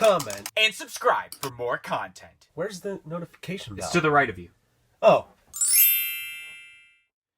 comment, and subscribe for more content. Where's the notification bell? It's to the right of you. Oh.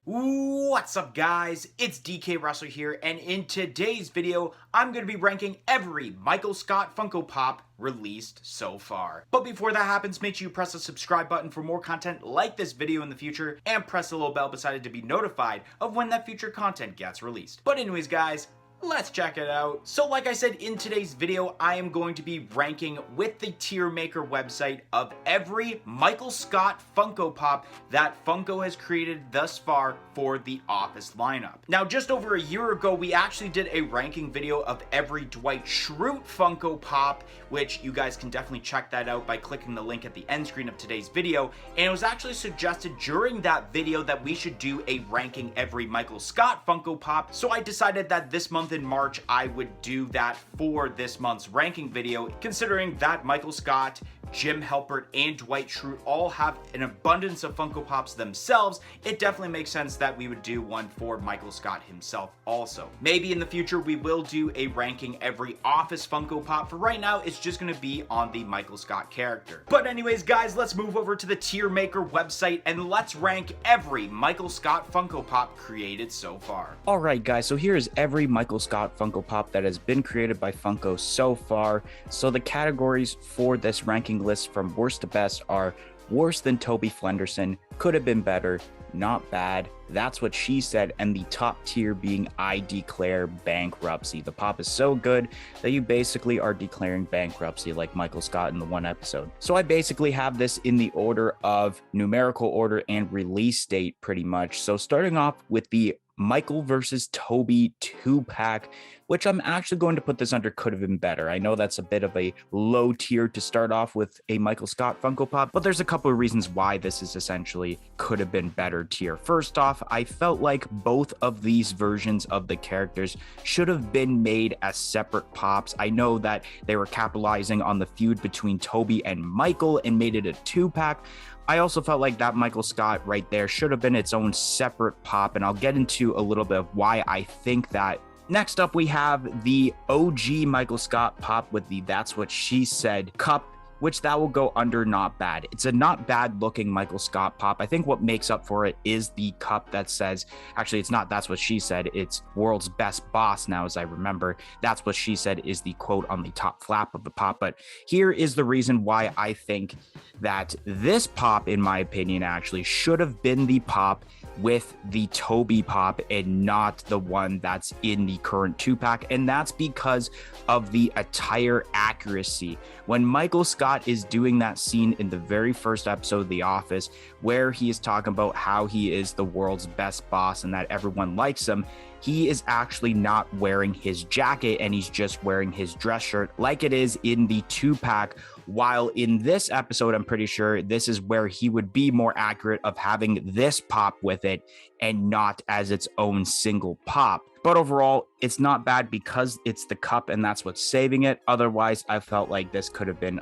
What's up, guys? It's DK Wrestler here, and in today's video, I'm going to be ranking every Michael Scott Funko Pop released so far. But before that happens, make sure you press the subscribe button for more content like this video in the future, and press the little bell beside it to be notified of when that future content gets released. But anyways, guys, let's check it out. So like I said, in today's video, I am going to be ranking with the Tiermaker website of every Michael Scott Funko Pop that Funko has created thus far for the Office lineup. Now, just over a year ago, we actually did a ranking video of every Dwight Schrute Funko Pop, which you guys can definitely check that out by clicking the link at the end screen of today's video. And it was actually suggested during that video that we should do a ranking every Michael Scott Funko Pop. So I decided that this month in March, I would do that for this month's ranking video, considering that Michael Scott, Jim Halpert, and Dwight Schrute all have an abundance of Funko Pops themselves. It definitely makes sense that we would do one for Michael Scott himself also. Maybe in the future we will do a ranking every Office Funko Pop. For right now, it's just going to be on the Michael Scott character. But anyways, guys, let's move over to the Tiermaker website and let's rank every Michael Scott Funko Pop created so far. Alright guys, so here is every Michael Scott Funko Pop that has been created by Funko so far. So the categories for this ranking list from worst to best are worse than Toby Flenderson, could have been better, not bad, that's what she said, and the top tier being I declare bankruptcy. The pop is so good that you basically are declaring bankruptcy like Michael Scott in the one episode. So I basically have this in the order of numerical order and release date pretty much. So starting off with the Michael versus Toby 2-pack, which I'm actually going to put this under could have been better. I know that's a bit of a low tier to start off with a Michael Scott Funko Pop, but there's a couple of reasons why this is essentially could have been better tier. First off, I felt like both of these versions of the characters should have been made as separate pops. I know that they were capitalizing on the feud between Toby and Michael and made it a 2-pack. I also felt like that Michael Scott right there should have been its own separate pop, and I'll get into a little bit of why I think that. Next up, we have the OG Michael Scott pop with the That's What She Said cup, which that will go under not bad. It's a not bad looking Michael Scott pop. I think what makes up for it is the cup that says, actually it's not That's What She Said, it's World's Best Boss now as I remember. That's What She Said is the quote on the top flap of the pop. But here is the reason why I think that this pop, in my opinion, actually should have been the pop with the Toby pop and not the one that's in the current 2-pack, and that's because of the attire accuracy. When Michael Scott is doing that scene in the very first episode of The Office where he is talking about how he is the world's best boss and that everyone likes him, he is actually not wearing his jacket and he's just wearing his dress shirt like it is in the 2-pack. While in this episode, I'm pretty sure this is where he would be more accurate of having this pop with it and not as its own single pop. But overall, it's not bad because it's the cup and that's what's saving it. Otherwise, I felt like this could have been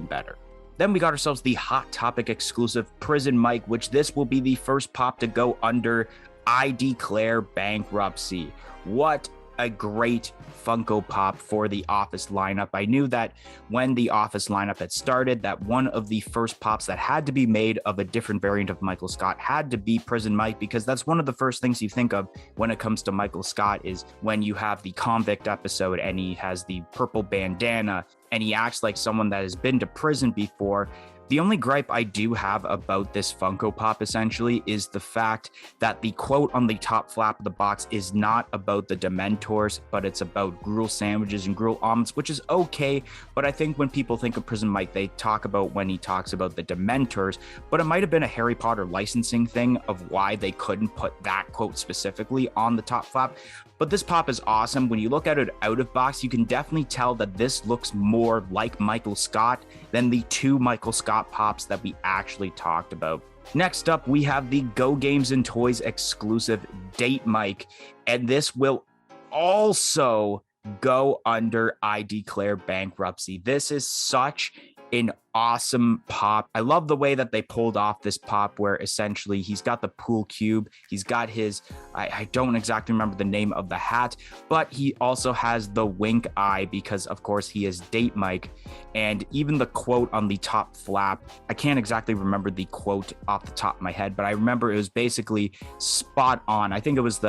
better. Then we got ourselves the Hot Topic exclusive Prison Mike, which this will be the first pop to go under I declare bankruptcy. What a great Funko Pop for the Office lineup. I knew that when the Office lineup had started, that one of the first pops that had to be made of a different variant of Michael Scott had to be Prison Mike, because that's one of the first things you think of when it comes to Michael Scott is when you have the convict episode and he has the purple bandana and he acts like someone that has been to prison before. The only gripe I do have about this Funko Pop essentially is the fact that the quote on the top flap of the box is not about the Dementors, but it's about gruel sandwiches and gruel omelets, which is okay. But I think when people think of Prison Mike, they talk about when he talks about the Dementors, but it might have been a Harry Potter licensing thing of why they couldn't put that quote specifically on the top flap. But this pop is awesome. When you look at it out of box, you can definitely tell that this looks more like Michael Scott than the two Michael Scott pops that we actually talked about. Next up, we have the Go Games and Toys exclusive Date Mike, and this will also go under I declare bankruptcy. This is such an awesome pop. I love the way that they pulled off this pop where essentially he's got the pool cube. He's got his, I don't exactly remember the name of the hat, but he also has the wink eye because of course he is Date Mike. And even the quote on the top flap, I can't exactly remember the quote off the top of my head, but I remember it was basically spot on. I think it was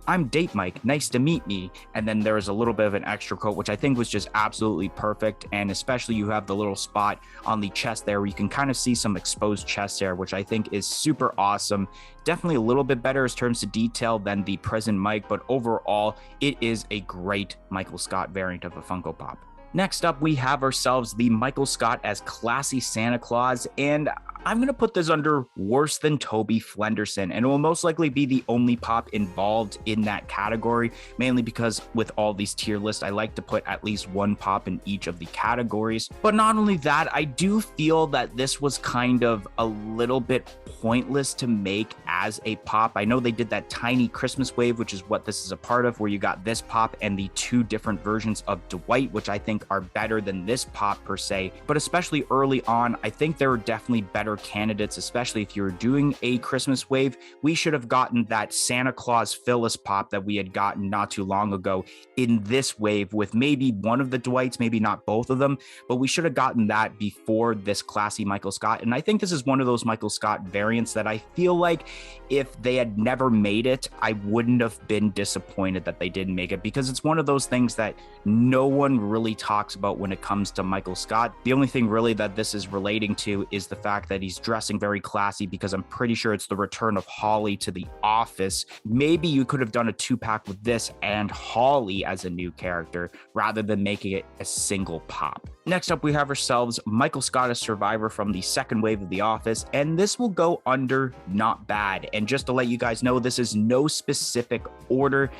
I'm Date Mike, nice to meet me. And then there was a little bit of an extra quote, which I think was just absolutely perfect. And especially you have the little spot on the chest there where you can kind of see some exposed chest hair, which I think is super awesome. Definitely a little bit better in terms of detail than the present Mike, but overall, it is a great Michael Scott variant of a Funko Pop. Next up, we have ourselves the Michael Scott as classy Santa Claus, and I'm going to put this under worse than Toby Flenderson, and it will most likely be the only pop involved in that category, mainly because with all these tier lists, I like to put at least one pop in each of the categories. But not only that, I do feel that this was kind of a little bit pointless to make as a pop. I know they did that tiny Christmas wave, which is what this is a part of, where you got this pop and the two different versions of Dwight, which I think are better than this pop per se. But especially early on, I think there were definitely better candidates, especially if you were doing a Christmas wave. We should have gotten that Santa Claus Phyllis pop that we had gotten not too long ago in this wave with maybe one of the Dwights, maybe not both of them, but we should have gotten that before this classy Michael Scott. And I think this is one of those Michael Scott variants that I feel like if they had never made it, I wouldn't have been disappointed that they didn't make it, because it's one of those things that no one really talks about when it comes to Michael Scott. The only thing really that this is relating to is the fact that he's dressing very classy, because I'm pretty sure it's the return of Holly to the office. Maybe you could have done a 2-pack with this and Holly as a new character rather than making it a single pop. Next up, we have ourselves Michael Scott as Survivor from the second wave of The Office, and this will go under not bad. And just to let you guys know, this is no specific order.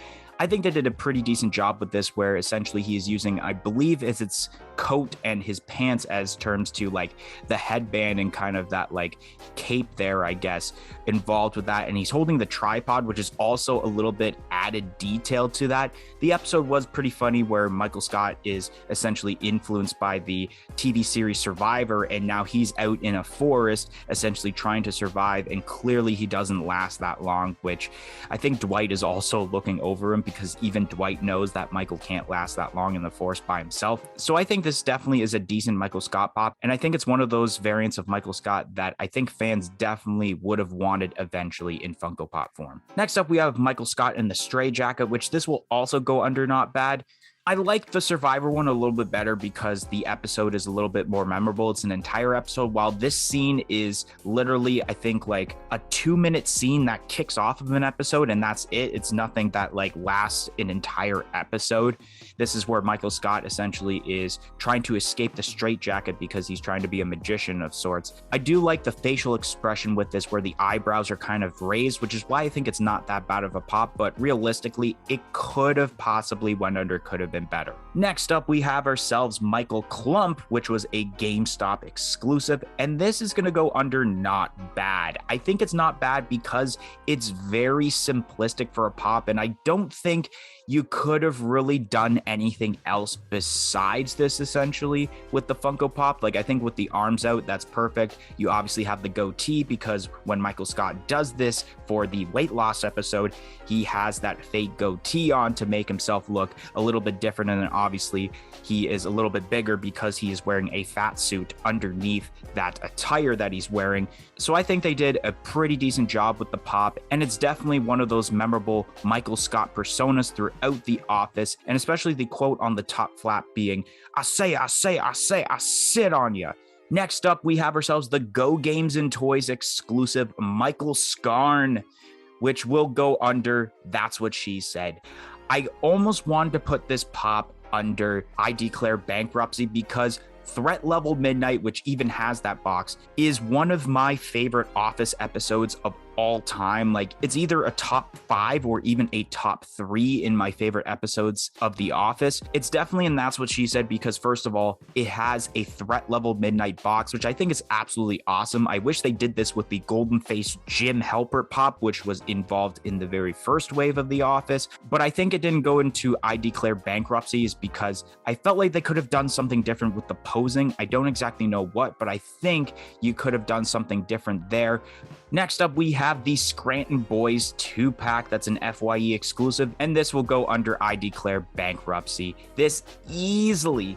I think they did a pretty decent job with this, where essentially he is using, I believe, is its coat and his pants as terms to like the headband and kind of that like cape there, I guess, involved with that. And he's holding the tripod, which is also a little bit added detail to that. The episode was pretty funny, where Michael Scott is essentially influenced by the TV series Survivor, and now he's out in a forest essentially trying to survive, and clearly he doesn't last that long, which I think Dwight is also looking over him, because even Dwight knows that Michael can't last that long in the forest by himself. So I think this definitely is a decent Michael Scott pop, and I think it's one of those variants of Michael Scott that I think fans definitely would have wanted eventually in Funko Pop form. Next up, we have Michael Scott in the Stray Jacket, which this will also go under not bad. I like the Survivor one a little bit better because the episode is a little bit more memorable. It's an entire episode, while this scene is literally, I think, like a 2-minute scene that kicks off of an episode, and that's it. It's nothing that like lasts an entire episode. This is where Michael Scott essentially is trying to escape the straitjacket because he's trying to be a magician of sorts. I do like the facial expression with this, where the eyebrows are kind of raised, which is why I think it's not that bad of a pop, but realistically, it could have possibly went under, could have been better. Next up, we have ourselves Michael Clump, which was a GameStop exclusive, and this is going to go under not bad. I think it's not bad because it's very simplistic for a pop, and I don't think you could have really done anything else besides this essentially with the Funko Pop. Like, I think with the arms out, that's perfect. You obviously have the goatee, because when Michael Scott does this for the weight loss episode, he has that fake goatee on to make himself look a little bit different. And then obviously he is a little bit bigger because he is wearing a fat suit underneath that attire that he's wearing. So I think they did a pretty decent job with the pop, and it's definitely one of those memorable Michael Scott personas throughout The Office, and especially the quote on the top flap being, I sit on ya. Next up, we have ourselves the Go Games and Toys exclusive Michael Scarn, which will go under That's What She Said. I almost wanted to put this pop under I Declare Bankruptcy, because Threat Level Midnight, which even has that box, is one of my favorite Office episodes of all time. Like, it's either a top 5 or even a top 3 in my favorite episodes of The Office. It's definitely, and that's what she said, because first of all, it has a threat level midnight box, which I think is absolutely awesome. I wish they did this with the golden face Jim Halpert pop, which was involved in the very first wave of The Office. But I think it didn't go into I Declare Bankruptcy is because I felt like they could have done something different with the posing. I don't exactly know what, but I think you could have done something different there. Next up, we have the Scranton Boys 2-pack. That's an FYE exclusive, and this will go under I Declare Bankruptcy. This easily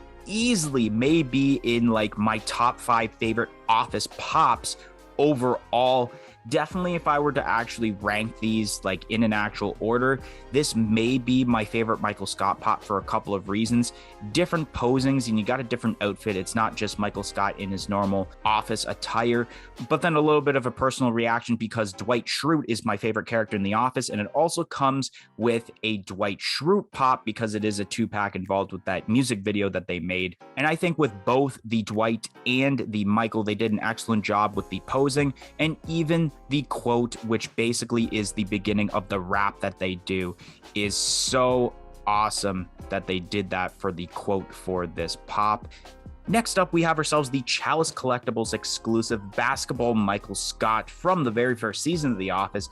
may be in like my top 5 favorite Office pops overall. Definitely, if I were to actually rank these like in an actual order, this may be my favorite Michael Scott pop for a couple of reasons. Different posings, and you got a different outfit. It's not just Michael Scott in his normal office attire, but then a little bit of a personal reaction because Dwight Schrute is my favorite character in The Office, and it also comes with a Dwight Schrute pop because it is a 2-pack involved with that music video that they made. And I think with both the Dwight and the Michael, they did an excellent job with the posing, and even the quote, which basically is the beginning of the rap that they do, is so awesome that they did that for the quote for this pop. Next up, we have ourselves the Chalice Collectibles exclusive basketball Michael Scott from the very first season of The Office.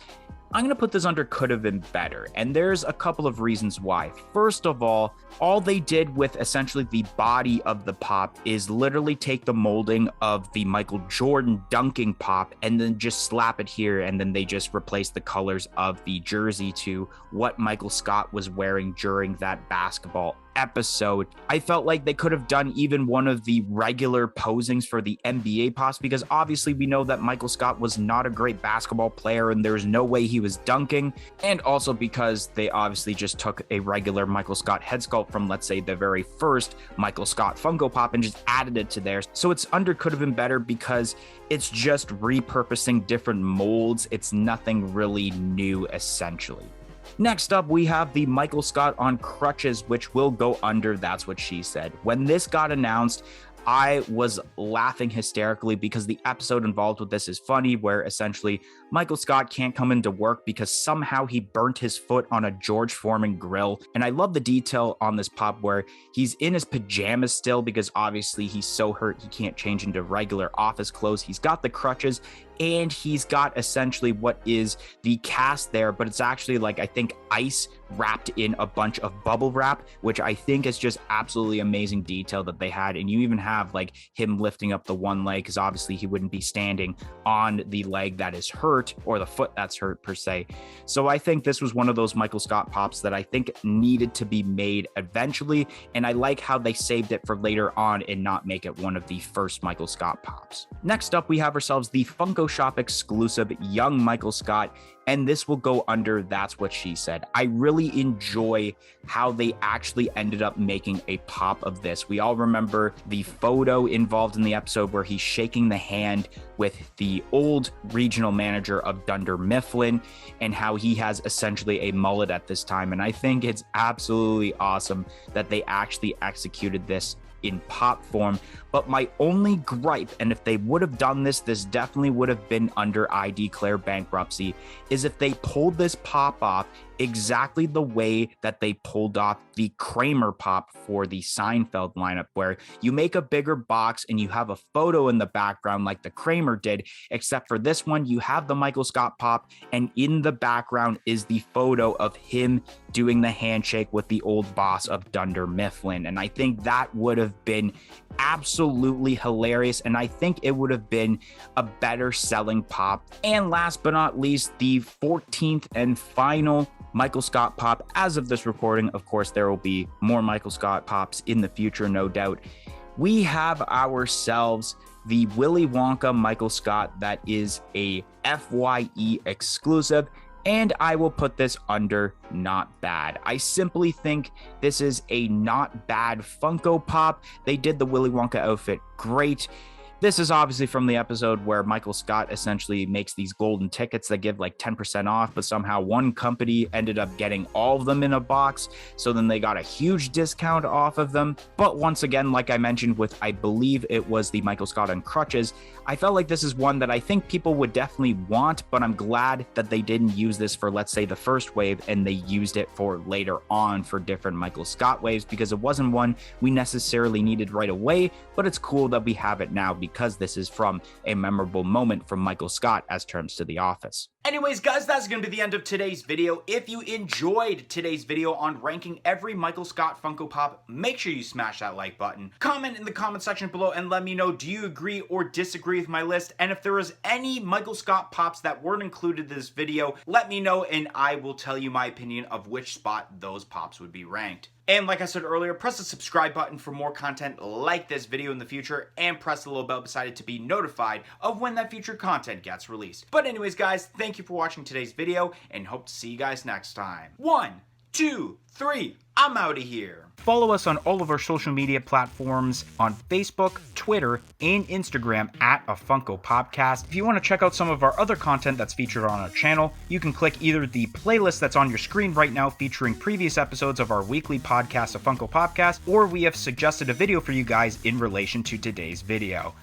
I'm going to put this under could have been better, and there's a couple of reasons why. First of all they did with essentially the body of the pop is literally take the molding of the Michael Jordan dunking pop and then just slap it here, and then they just replace the colors of the jersey to what Michael Scott was wearing during that basketball episode. I felt like they could have done even one of the regular posings for the NBA pops, because obviously we know that Michael Scott was not a great basketball player and there's no way he was dunking, and also because they obviously just took a regular Michael Scott head sculpt from, let's say, the very first Michael Scott Funko Pop and just added it to there. So it's under could have been better because it's just repurposing different molds. It's nothing really new essentially. Next up, we have the Michael Scott on crutches, which will go under That's What She Said. When this got announced, I was laughing hysterically because the episode involved with this is funny, where essentially Michael Scott can't come into work because somehow he burnt his foot on a George Foreman grill. And I love the detail on this pop where he's in his pajamas still because obviously he's so hurt he can't change into regular office clothes. He's got the crutches and he's got essentially what is the cast there, but it's actually like, I think, ice wrapped in a bunch of bubble wrap, which I think is just absolutely amazing detail that they had. And you even have like him lifting up the one leg because obviously he wouldn't be standing on the leg that is hurt or the foot that's hurt per se. So I think this was one of those Michael Scott pops that I think needed to be made eventually. And I like how they saved it for later on and not make it one of the first Michael Scott pops. Next up, we have ourselves the Funko Shop exclusive young Michael Scott, and this will go under That's What She Said. I really enjoy how they actually ended up making a pop of this. We all remember the photo involved in the episode where he's shaking the hand with the old regional manager of Dunder Mifflin and how he has essentially a mullet at this time. And I think it's absolutely awesome that they actually executed this in pop form. But my only gripe, and if they would have done this, this definitely would have been under I Declare Bankruptcy, is if they pulled this pop off exactly the way that they pulled off the Kramer pop for the Seinfeld lineup, where you make a bigger box and you have a photo in the background like the Kramer did, except for this one, you have the Michael Scott pop, and in the background is the photo of him doing the handshake with the old boss of Dunder Mifflin. And I think that would have been absolutely hilarious, and I think it would have been a better selling pop. And last but not least, the 14th and final Michael Scott pop as of this recording. Of course, there will be more Michael Scott pops in the future, no doubt. We have ourselves the Willy Wonka Michael Scott that is a FYE exclusive, and I will put this under not bad. I simply think this is a not bad Funko Pop. They did the Willy Wonka outfit great. This is obviously from the episode where Michael Scott essentially makes these golden tickets that give like 10% off, but somehow one company ended up getting all of them in a box. So then they got a huge discount off of them. But once again, like I mentioned with, I believe it was the Michael Scott on crutches, I felt like this is one that I think people would definitely want, but I'm glad that they didn't use this for, let's say, the first wave and they used it for later on for different Michael Scott waves, because it wasn't one we necessarily needed right away, but it's cool that we have it now because this is from a memorable moment from Michael Scott as terms to The Office. Anyways, guys, that's going to be the end of today's video. If you enjoyed today's video on ranking every Michael Scott Funko Pop, make sure you smash that like button. Comment in the comment section below and let me know, do you agree or disagree with my list? And if there was any Michael Scott Pops that weren't included in this video, let me know and I will tell you my opinion of which spot those Pops would be ranked. And like I said earlier, press the subscribe button for more content like this video in the future, and press the little bell beside it to be notified of when that future content gets released. But anyways, guys, thank you for watching today's video, and hope to see you guys next time. 1, 2, 3, I'm out of here. Follow us on all of our social media platforms on Facebook, Twitter, and Instagram at A Funko Popcast. If you want to check out some of our other content that's featured on our channel, you can click either the playlist that's on your screen right now featuring previous episodes of our weekly podcast, A Funko Popcast, or we have suggested a video for you guys in relation to today's video.